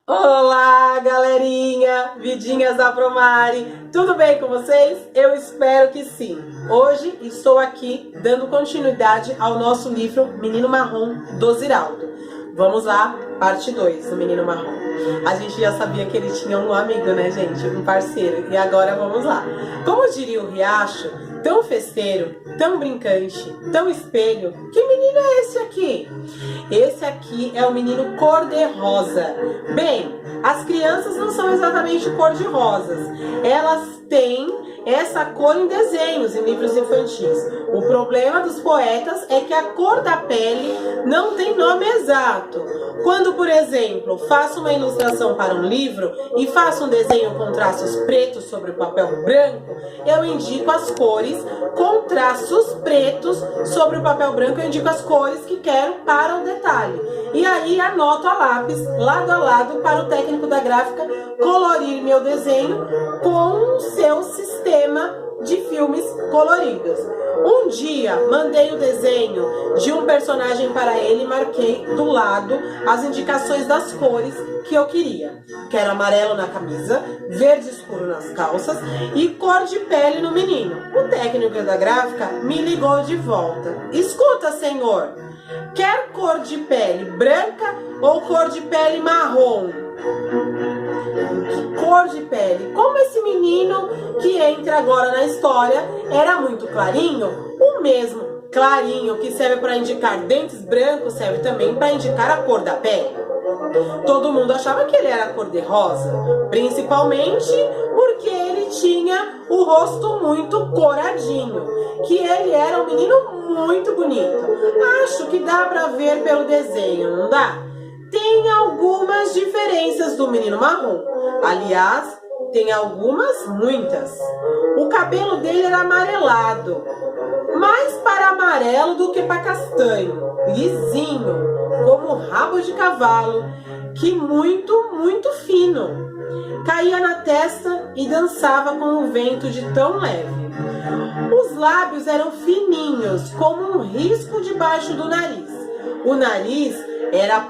Olá, galerinha, vidinhas da Promare, tudo bem com vocês? Eu espero que sim. Hoje estou aqui dando continuidade ao nosso livro Menino Marrom do Ziraldo. Vamos lá, parte 2 do Menino Marrom. A gente já sabia que ele tinha um amigo, né, gente? Um parceiro. E agora vamos lá. Como diria o Riacho, tão festeiro, tão brincante, tão espelho, que menino é esse aqui? Esse aqui é o menino cor-de-rosa. Bem, as crianças não são exatamente cor-de-rosas. Elas têm essa cor em desenhos, em livros infantis. O problema dos poetas é que a cor da pele não tem nome exato. Quando, por exemplo, faço uma ilustração para um livro e faço um desenho com traços pretos sobre o papel branco, eu indico as cores com traços pretos sobre o papel branco, eu indico as cores que quero para o detalhe. E aí anoto a lápis, lado a lado, para o técnico da gráfica colorir meu desenho com o seu sistema de filmes coloridos. Um dia mandei o desenho de um personagem para ele e marquei do lado as indicações das cores que eu queria. Quero amarelo na camisa, verde escuro nas calças e cor de pele no menino. O técnico da gráfica me ligou de volta. Escuta, senhor, quer cor de pele branca ou cor de pele marrom? Que cor de pele? Como esse menino que entra agora na história era muito clarinho, o mesmo clarinho que serve para indicar dentes brancos serve também para indicar a cor da pele. Todo mundo achava que ele era cor-de-rosa, principalmente porque ele tinha o rosto muito coradinho, que ele era um menino muito bonito. Acho que dá para ver pelo desenho, não dá? Tem algumas diferenças do menino marrom. Aliás, tem algumas, muitas. O cabelo dele era amarelado, mais para amarelo do que para castanho, lisinho, como rabo de cavalo, que muito fino. Caía na testa e dançava com o vento de tão leve. Os lábios eram fininhos, como um risco debaixo do nariz. O nariz era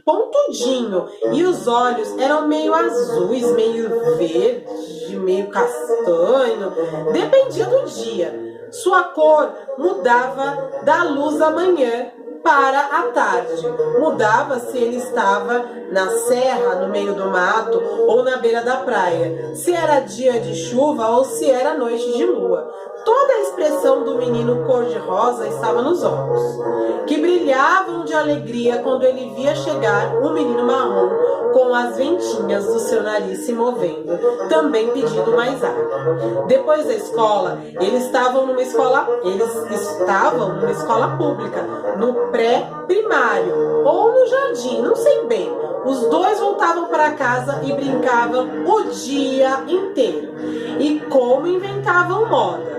pontudinho e os olhos eram meio azuis, meio verde, meio castanho, dependia do dia. Sua cor mudava da luz da manhã para a tarde. Mudava se ele estava na serra, no meio do mato ou na beira da praia, se era dia de chuva ou se era noite de lua. Toda a expressão do menino cor-de-rosa estava nos olhos, que brilhavam de alegria quando ele via chegar o menino marrom com as ventinhas do seu nariz se movendo, também pedindo mais água. Depois da escola, eles estavam numa escola pública, no pré-primário ou no jardim, não sei bem. Os dois voltavam para casa e brincavam o dia inteiro. E como inventavam moda.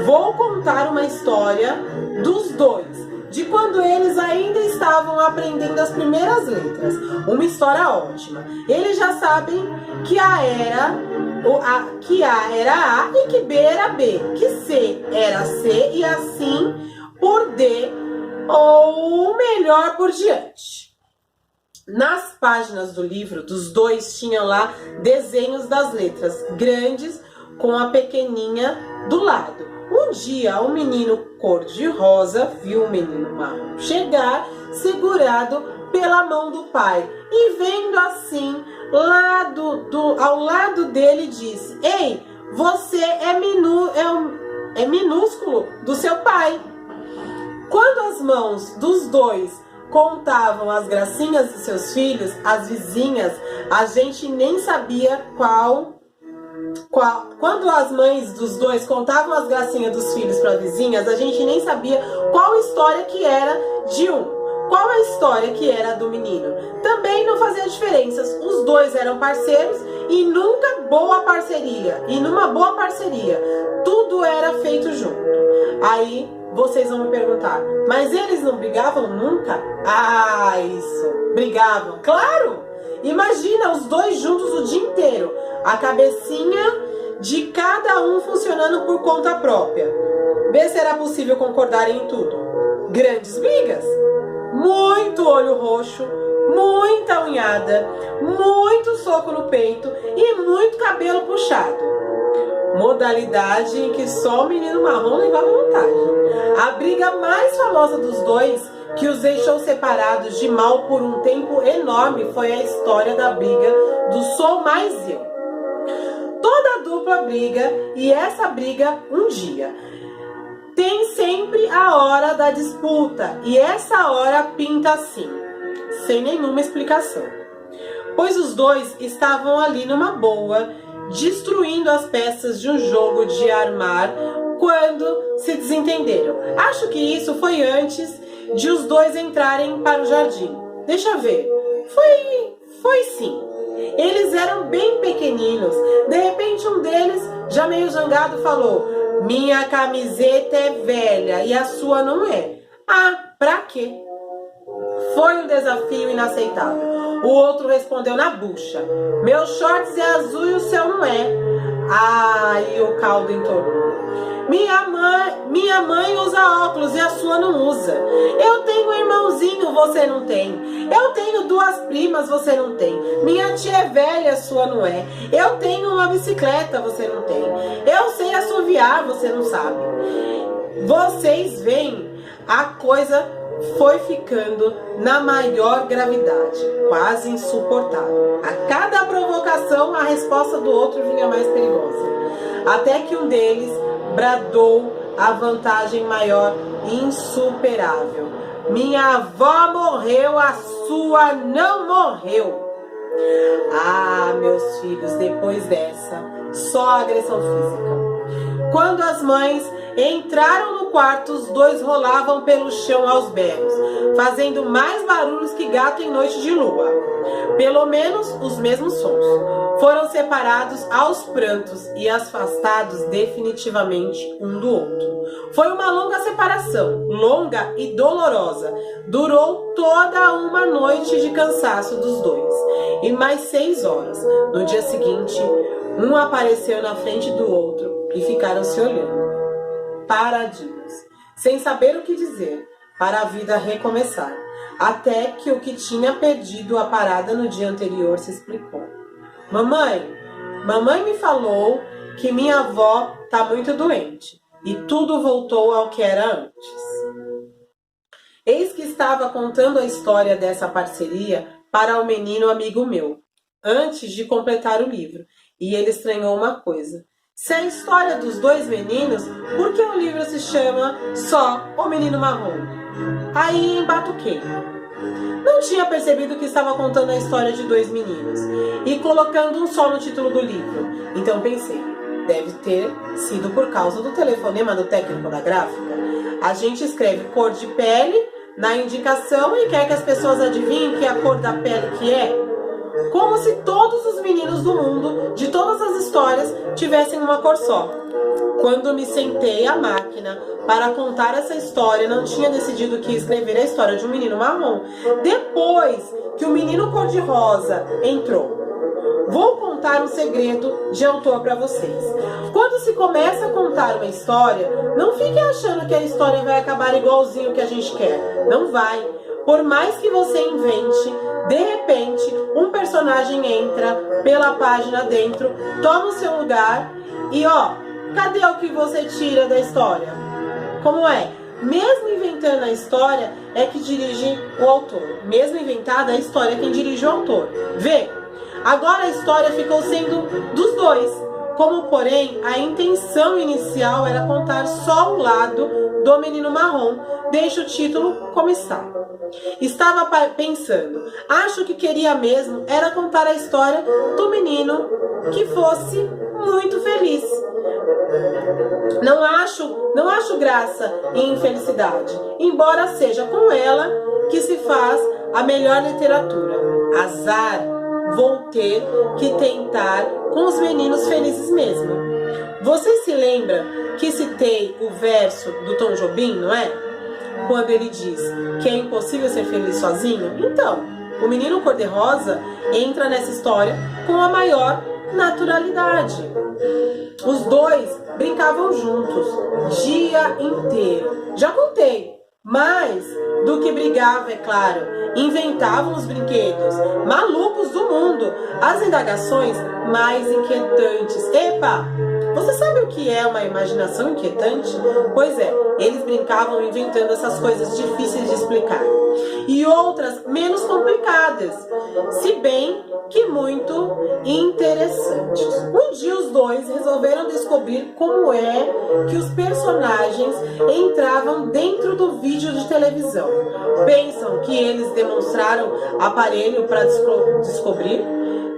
Vou contar uma história dos dois, de quando eles ainda estavam aprendendo as primeiras letras. Uma história ótima. Eles já sabem que A era A e que B era B, que C era C e assim por D, ou melhor por diante. Nas páginas do livro, dos dois tinham lá desenhos das letras grandes com a pequenininha do lado. Um dia, um menino cor-de-rosa viu o menino marrom chegar, segurado pela mão do pai, e vendo assim, ao lado dele, disse: "Ei, você é minúsculo do seu pai." Quando as mãos dos dois contavam as gracinhas dos seus filhos, as vizinhas, a gente nem sabia quando as mães dos dois contavam as gracinhas dos filhos para vizinhas, a gente nem sabia qual história que era de um, qual a história que era do menino. Também não fazia diferença, os dois eram parceiros e numa boa parceria, tudo era feito junto. Aí vocês vão me perguntar, mas eles não brigavam nunca? Ah, isso, brigavam, claro! Imagina os dois juntos o dia inteiro, a cabecinha de cada um funcionando por conta própria. Vê se era possível concordarem em tudo. Grandes brigas, muito olho roxo, muita unhada, muito soco no peito e muito cabelo puxado. Modalidade em que só o menino marrom levava vantagem. A briga mais famosa dos dois, que os deixou separados de mal por um tempo enorme, foi a história da briga do Sou Mais Eu. Toda dupla briga, e essa briga um dia tem sempre a hora da disputa, e essa hora pinta assim, sem nenhuma explicação. Pois os dois estavam ali numa boa, destruindo as peças de um jogo de armar, quando se desentenderam. Acho que isso foi antes de os dois entrarem para o jardim. Deixa eu ver. Foi sim. Eles eram bem pequeninos. De repente um deles, já meio zangado, falou: minha camiseta é velha e a sua não é. Ah, pra quê? Foi um desafio inaceitável. O outro respondeu na bucha: meu shorts é azul e o seu não é. Ai, o caldo entornou. Minha mãe usa óculos e a sua não usa. Eu tenho um irmãozinho, você não tem. Eu tenho duas primas, você não tem. Minha tia é velha, a sua não é. Eu tenho uma bicicleta, você não tem. Eu sei assoviar, você não sabe. Vocês veem, a coisa foi ficando na maior gravidade, quase insuportável. A cada provocação, a resposta do outro vinha mais perigosa. Até que um deles bradou a vantagem maior, insuperável: minha avó morreu, a sua não morreu. Ah, meus filhos, depois dessa, só agressão física. Quando as mães entraram no quarto, os dois rolavam pelo chão aos berros, fazendo mais barulhos que gato em noite de lua. Pelo menos os mesmos sons. Foram separados aos prantos e afastados definitivamente um do outro. Foi uma longa separação, longa e dolorosa. Durou toda uma noite de cansaço dos dois. E mais 6 horas. No dia seguinte, um apareceu na frente do outro e ficaram se olhando, paradinhos, sem saber o que dizer, para a vida recomeçar, até que o que tinha perdido a parada no dia anterior se explicou. Mamãe me falou que minha avó tá muito doente, e tudo voltou ao que era antes. Eis que estava contando a história dessa parceria para o menino amigo meu, antes de completar o livro, e ele estranhou uma coisa. Se é a história dos dois meninos, por que o livro se chama só O Menino Marrom? Aí embatuquei. Não tinha percebido que estava contando a história de 2 meninos e colocando um só no título do livro. Então pensei, deve ter sido por causa do telefonema do técnico da gráfica. A gente escreve cor de pele na indicação e quer que as pessoas adivinhem que a cor da pele que é. Como se todos os meninos do mundo, de todas as histórias, tivessem uma cor só. Quando me sentei à máquina para contar essa história, não tinha decidido que ia escrever a história de um menino marrom. Depois que o menino cor-de-rosa entrou. Vou contar um segredo de autor para vocês. Quando se começa a contar uma história, não fiquem achando que a história vai acabar igualzinho que a gente quer. Não vai. Por mais que você invente, de repente, um personagem entra pela página dentro, toma o seu lugar e cadê o que você tira da história? Como é? Mesmo inventando a história, é que dirige o autor. Mesmo inventada, a história é quem dirige o autor. Vê? Agora a história ficou sendo dos dois. Como, porém, a intenção inicial era contar só o lado do menino marrom, deixa o título como está. Estava pensando, acho que queria mesmo era contar a história do menino que fosse muito feliz. Não acho graça em infelicidade, embora seja com ela que se faz a melhor literatura. Azar, vou ter que tentar com os meninos felizes mesmo. Você se lembra que citei o verso do Tom Jobim, não é? Quando ele diz que é impossível ser feliz sozinho. Então, o menino cor-de-rosa entra nessa história com a maior naturalidade. Os dois brincavam juntos, dia inteiro. Já contei Mais do que brigava, é claro, inventavam os brinquedos malucos do mundo, as indagações mais inquietantes. Epa! Você sabe o que é uma imaginação inquietante? Pois é, eles brincavam inventando essas coisas difíceis de explicar. E outras menos complicadas, se bem que muito interessantes. Um dia os dois resolveram descobrir como é que os personagens entravam dentro do vídeo de televisão. Pensam que eles demonstraram aparelho para descobrir?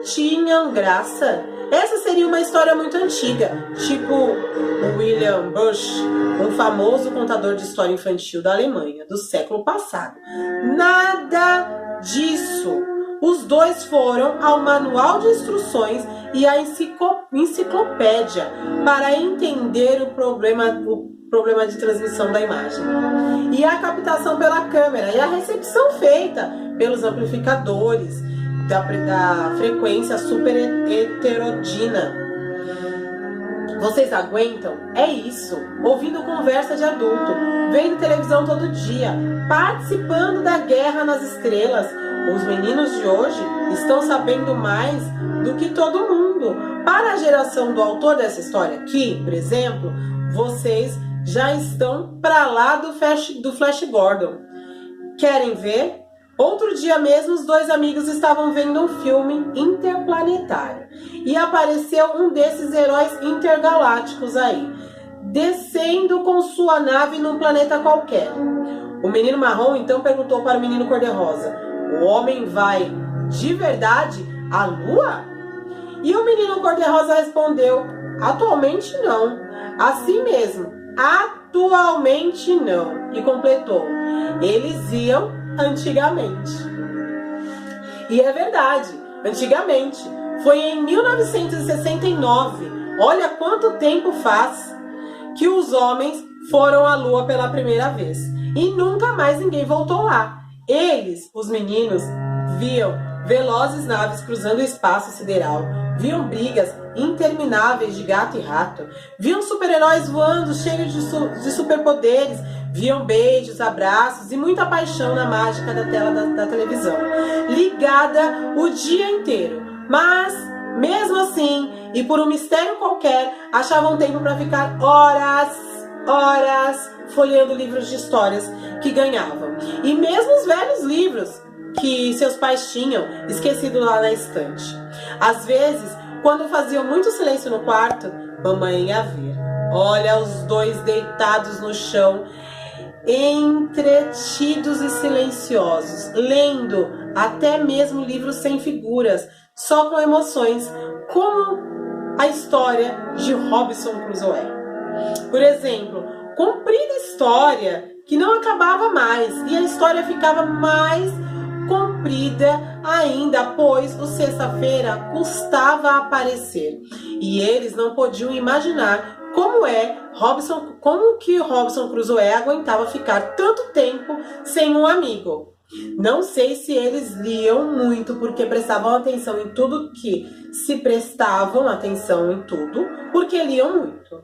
Tinham graça? Essa seria uma história muito antiga, tipo William Bush, um famoso contador de história infantil da Alemanha, do século passado. Nada disso. Os dois foram ao manual de instruções e à enciclopédia para entender o problema de transmissão da imagem. E a captação pela câmera e a recepção feita pelos amplificadores da frequência super heterodina. Vocês aguentam? É isso. Ouvindo conversa de adulto, vendo televisão todo dia, participando da guerra nas estrelas. Os meninos de hoje estão sabendo mais do que todo mundo. Para a geração do autor dessa história aqui, por exemplo, vocês já estão para lá do Flash Gordon. Querem ver? Outro dia mesmo, os dois amigos estavam vendo um filme interplanetário e apareceu um desses heróis intergalácticos aí, descendo com sua nave num planeta qualquer. O menino marrom então perguntou para o menino cor-de-rosa: o homem vai de verdade à Lua? E o menino cor-de-rosa respondeu: atualmente não. Assim mesmo, atualmente não. E completou: eles iam antigamente. E é verdade, antigamente. Foi em 1969, olha quanto tempo faz, que os homens foram à Lua pela primeira vez. E nunca mais ninguém voltou lá. Eles, os meninos, viam velozes naves cruzando o espaço sideral, viam brigas intermináveis de gato e rato, viam super-heróis voando cheios de superpoderes, viam beijos, abraços e muita paixão na mágica da tela da televisão, ligada o dia inteiro. Mas, mesmo assim, e por um mistério qualquer, achavam tempo para ficar horas folheando livros de histórias que ganhavam. E mesmo os velhos livros que seus pais tinham esquecido lá na estante. Às vezes, quando faziam muito silêncio no quarto, mamãe ia ver. Olha os dois deitados no chão, entretidos e silenciosos, lendo até mesmo livros sem figuras, só com emoções, como a história de Robinson Crusoe. Por exemplo, comprida história que não acabava mais, e a história ficava mais comprida ainda, pois o sexta-feira custava aparecer, e eles não podiam imaginar como que Robinson Crusoe aguentava ficar tanto tempo sem um amigo. Não sei se eles liam muito, porque prestavam atenção em tudo que se prestavam atenção em tudo, porque liam muito.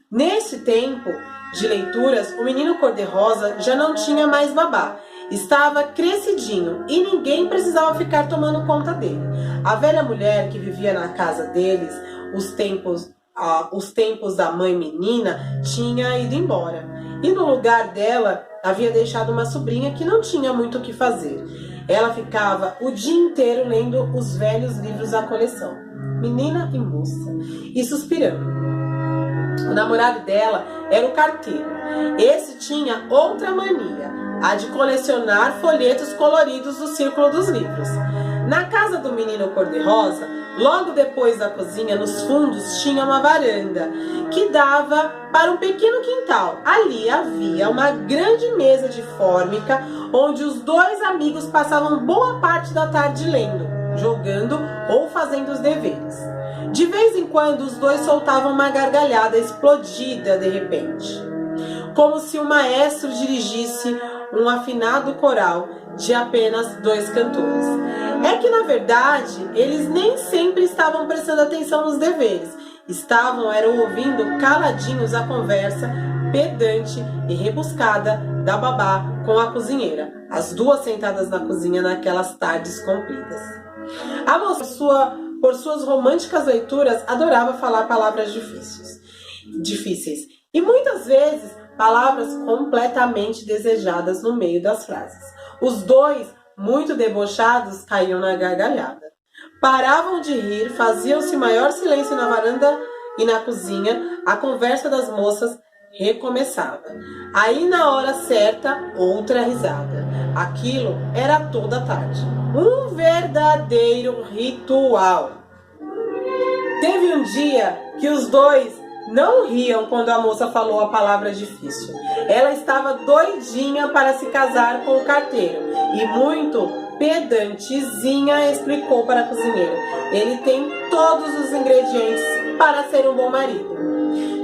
Nesse tempo de leituras, o menino cor-de-rosa já não tinha mais babá. Estava crescidinho e ninguém precisava ficar tomando conta dele. A velha mulher que vivia na casa deles, os tempos da mãe menina, tinha ido embora. E no lugar dela, havia deixado uma sobrinha que não tinha muito o que fazer. Ela ficava o dia inteiro lendo os velhos livros da coleção, Menina e Moça, e suspirando. O namorado dela era o carteiro. Esse tinha outra mania, a de colecionar folhetos coloridos do Círculo dos Livros. Na casa do menino cor-de-rosa, logo depois da cozinha, nos fundos, tinha uma varanda que dava para um pequeno quintal. Ali havia uma grande mesa de fórmica, onde os dois amigos passavam boa parte da tarde lendo, jogando ou fazendo os deveres. De vez em quando, os dois soltavam uma gargalhada explodida de repente, como se o maestro dirigisse um afinado coral de apenas dois cantores. É que, na verdade, eles nem sempre estavam prestando atenção nos deveres. Eram ouvindo caladinhos a conversa pedante e rebuscada da babá com a cozinheira, as duas sentadas na cozinha naquelas tardes compridas. A moça, por suas românticas leituras, adorava falar palavras difíceis e muitas vezes palavras completamente desejadas no meio das frases. Os dois, muito debochados, caíam na gargalhada. Paravam de rir, faziam-se maior silêncio na varanda e na cozinha. A conversa das moças recomeçava. Aí, na hora certa, outra risada. Aquilo era toda a tarde. Um verdadeiro ritual. Teve um dia que os dois não riam quando a moça falou a palavra difícil. Ela estava doidinha para se casar com o carteiro e muito pedantezinha explicou para a cozinheira: ele tem todos os ingredientes para ser um bom marido.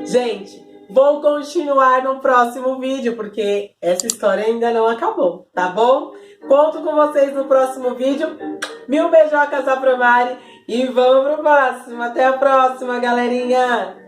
Gente, vou continuar no próximo vídeo porque essa história ainda não acabou, tá bom? Conto com vocês no próximo vídeo. Mil beijocas da Promari e vamos pro próximo. Até a próxima, galerinha!